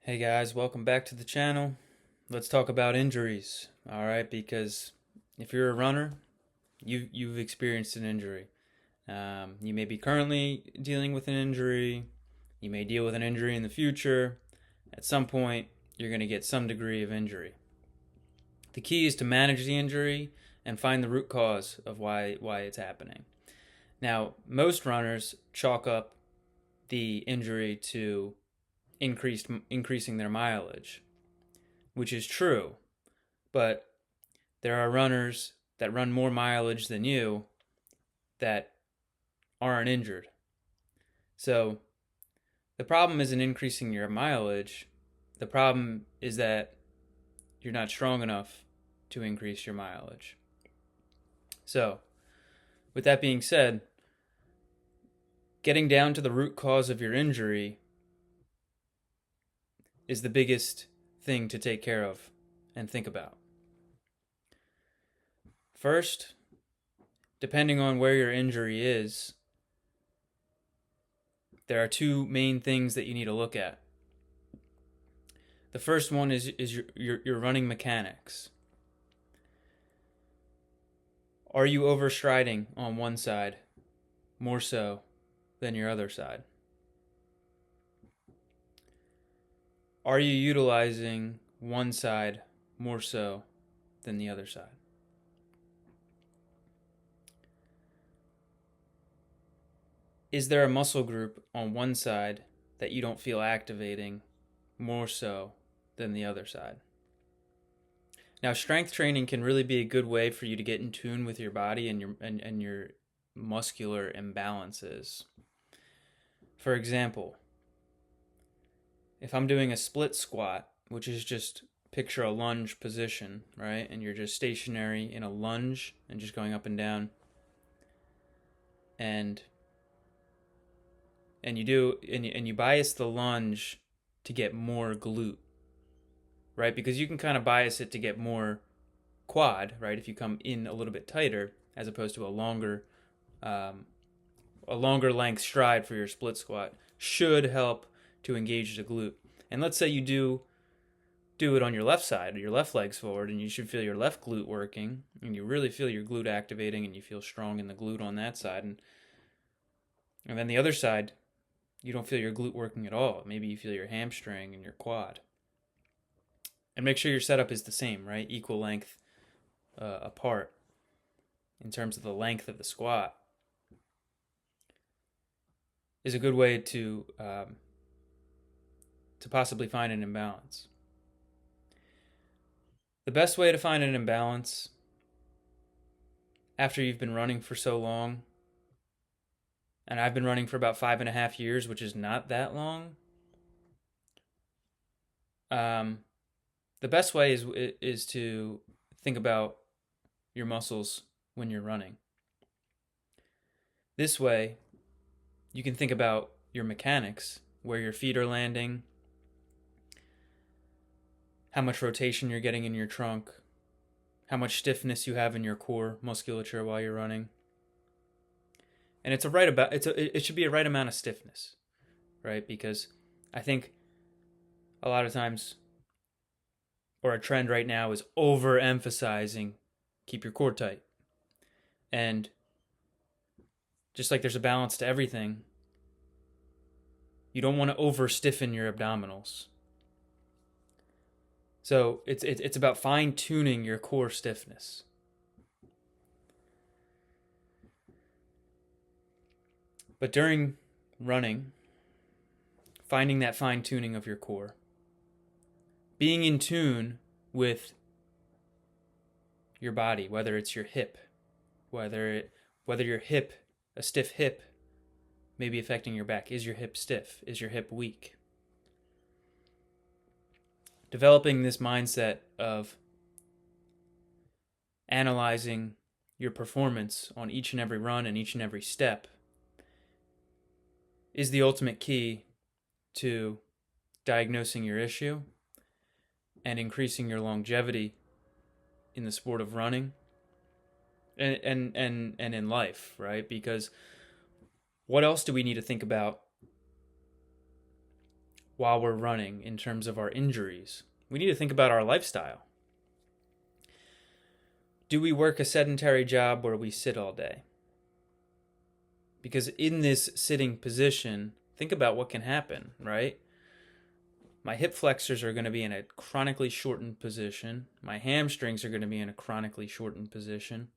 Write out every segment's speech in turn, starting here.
Hey guys, welcome back to the channel. Let's talk about injuries. All right, because if you're a runner, you've experienced an injury. You may be currently dealing with an injury. You may deal with an injury in the future. At some point, you're going to get some degree of injury. The key is to manage the injury and find the root cause of why it's happening. Now, most runners chalk up the injury to increasing their mileage, which is true, but there are runners that run more mileage than you that aren't injured. So the problem isn't increasing your mileage. The problem is that you're not strong enough to increase your mileage. So, with that being said, getting down to the root cause of your injury is the biggest thing to take care of and think about. First, depending on where your injury is, there are two main things that you need to look at. The first one is your running mechanics. Are you overstriding on one side more so than your other side? Are you utilizing one side more so than the other side? Is there a muscle group on one side that you don't feel activating more so than the other side? Now, strength training can really be a good way for you to get in tune with your body and your muscular imbalances. For example, if I'm doing a split squat, which is just picture a lunge position, right? And you're just stationary in a lunge and just going up and down. And you bias the lunge to get more glute, right? Because you can kind of bias it to get more quad, right? If you come in a little bit tighter as opposed to a longer length stride for your split squat should help to engage the glute. And let's say you do it on your left side, or your left leg's forward, and you should feel your left glute working, and you really feel your glute activating, and you feel strong in the glute on that side. And then the other side, you don't feel your glute working at all. Maybe you feel your hamstring and your quad. And make sure your setup is the same, right? Equal length apart in terms of the length of the squat is a good way to possibly find an imbalance. The best way to find an imbalance after you've been running for so long, and I've been running for about 5.5 years, which is not that long. The best way is to think about your muscles when you're running. This way, you can think about your mechanics, where your feet are landing, how much rotation you're getting in your trunk, how much stiffness you have in your core musculature while you're running. And it should be a right amount of stiffness, right? Because I think a lot of times, or a trend right now, is overemphasizing keep your core tight. And just like there's a balance to everything, you don't want to over stiffen your abdominals. So it's about fine tuning your core stiffness. But during running, finding that fine tuning of your core, being in tune with your body, whether it's your hip, whether your hip, a stiff hip, may be affecting your back. Is your hip stiff? Is your hip weak? Developing this mindset of analyzing your performance on each and every run and each and every step is the ultimate key to diagnosing your issue and increasing your longevity in the sport of running and in life, right? Because what else do we need to think about while we're running in terms of our injuries. We need to think about our lifestyle. Do we work a sedentary job where we sit all day? Because in this sitting position, think about what can happen, right? My hip flexors are going to be in a chronically shortened position. My hamstrings are going to be in a chronically shortened position.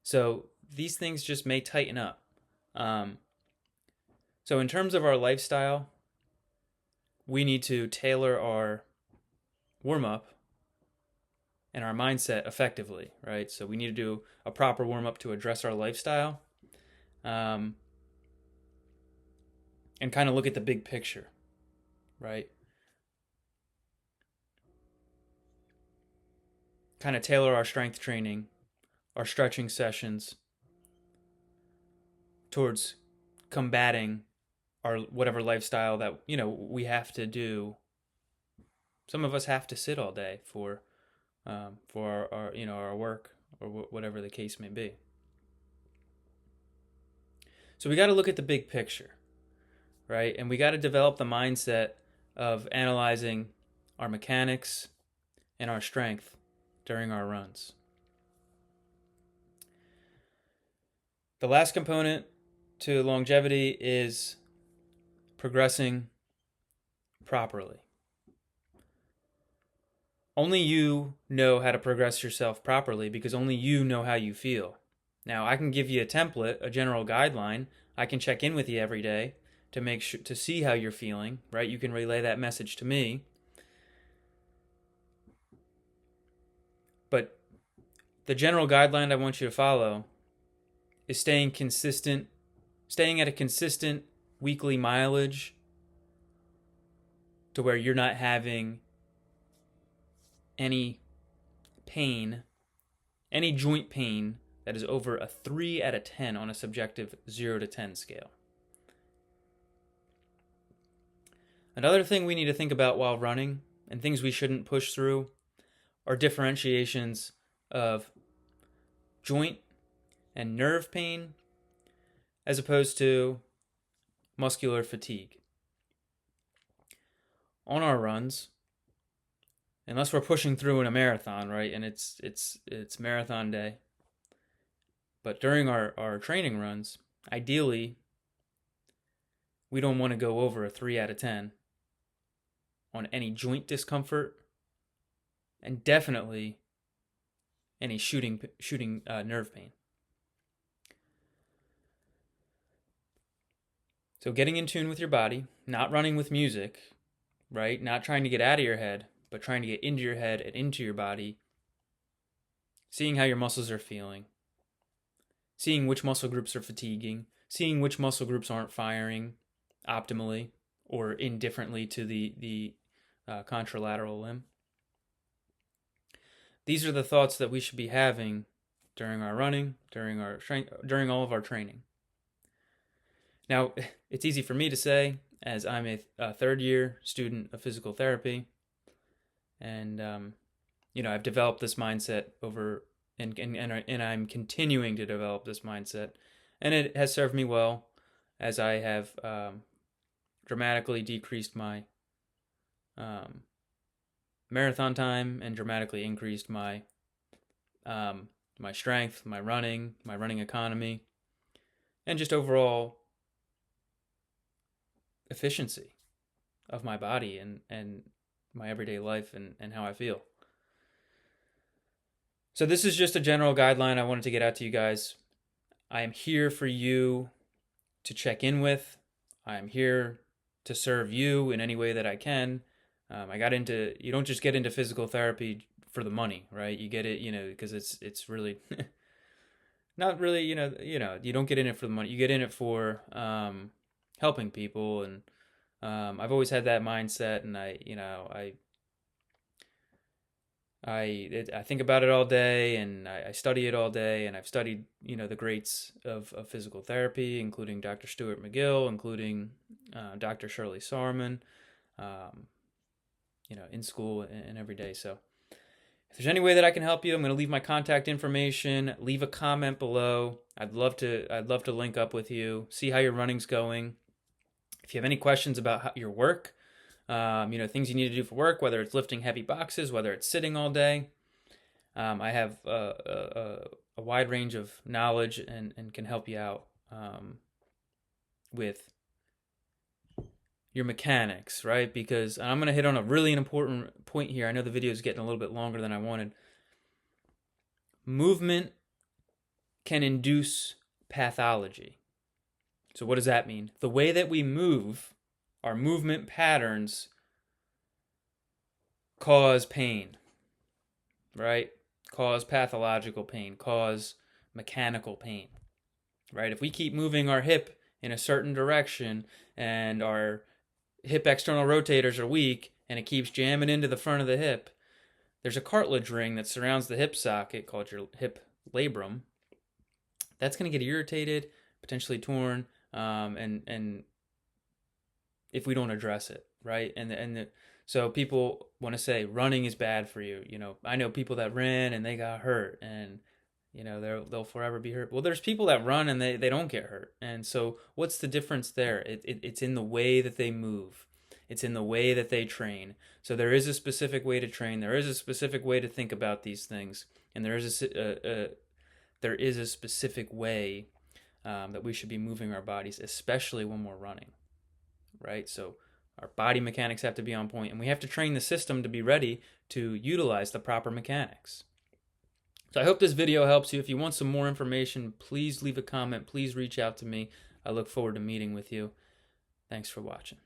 So these things just may tighten up. So in terms of our lifestyle, we need to tailor our warm-up and our mindset effectively, right? So we need to do a proper warm-up to address our lifestyle, and kind of look at the big picture, right? Kind of tailor our strength training, our stretching sessions towards combating our whatever lifestyle that, we have to do. Some of us have to sit all day for our work or whatever the case may be. So we got to look at the big picture, right? And we got to develop the mindset of analyzing our mechanics and our strength during our runs. The last component to longevity is progressing properly. Only you know how to progress yourself properly because only you know how you feel. Now, I can give you a template, a general guideline. I can check in with you every day to make sure to see how you're feeling, right? You can relay that message to me. But the general guideline I want you to follow is staying at a consistent weekly mileage to where you're not having any pain, any joint pain that is over a 3 out of 10 on a subjective 0 to 10 scale. Another thing we need to think about while running, and things we shouldn't push through, are differentiations of joint and nerve pain as opposed to muscular fatigue. On our runs, unless we're pushing through in a marathon, right? And it's marathon day. But during our training runs, ideally, we don't want to go over a 3 out of 10 on any joint discomfort, and definitely any shooting nerve pain. So getting in tune with your body, not running with music, right? Not trying to get out of your head, but trying to get into your head and into your body. Seeing how your muscles are feeling. Seeing which muscle groups are fatiguing. Seeing which muscle groups aren't firing optimally or indifferently to the contralateral limb. These are the thoughts that we should be having during our running, during all of our training. Now, it's easy for me to say, as I'm a third-year student of physical therapy, and I've developed this mindset over, and I'm continuing to develop this mindset, and it has served me well, as I have dramatically decreased my marathon time and dramatically increased my my strength, my running economy, and just overall efficiency of my body and my everyday life and how I feel. So this is just a general guideline I wanted to get out to you guys. I am here for you to check in with. I am here to serve you in any way that I can. You don't just get into physical therapy for the money, right? You get it, because it's really not really, you don't get in it for the money. You get in it for helping people, and I've always had that mindset, and I think about it all day, and I study it all day, and I've studied, the greats of physical therapy, including Dr. Stuart McGill, including Dr. Shirley Sarman, in school and every day. So if there's any way that I can help you, I'm going to leave my contact information. Leave a comment below. I'd love to link up with you, see how your running's going. If you have any questions about your work, things you need to do for work, whether it's lifting heavy boxes, whether it's sitting all day. I have a wide range of knowledge and can help you out with your mechanics, right? Because I'm going to hit on a really important point here. I know the video is getting a little bit longer than I wanted. Movement can induce pathology. So what does that mean? The way that we move, our movement patterns cause pain, right? Cause pathological pain, cause mechanical pain, right? If we keep moving our hip in a certain direction and our hip external rotators are weak and it keeps jamming into the front of the hip, there's a cartilage ring that surrounds the hip socket called your hip labrum. That's going to get irritated, potentially torn, and if we don't address it, right? So people want to say running is bad for you. I know people that ran and they got hurt, and they'll forever be hurt. Well, there's people that run and they don't get hurt. And so what's the difference there? It's in the way that they move. It's in the way that they train. So there is a specific way to train. There is a specific way to think about these things, and there is a specific way that we should be moving our bodies, especially when we're running, right? So our body mechanics have to be on point, and we have to train the system to be ready to utilize the proper mechanics. So I hope this video helps you. If you want some more information, please leave a comment. Please reach out to me. I look forward to meeting with you. Thanks for watching.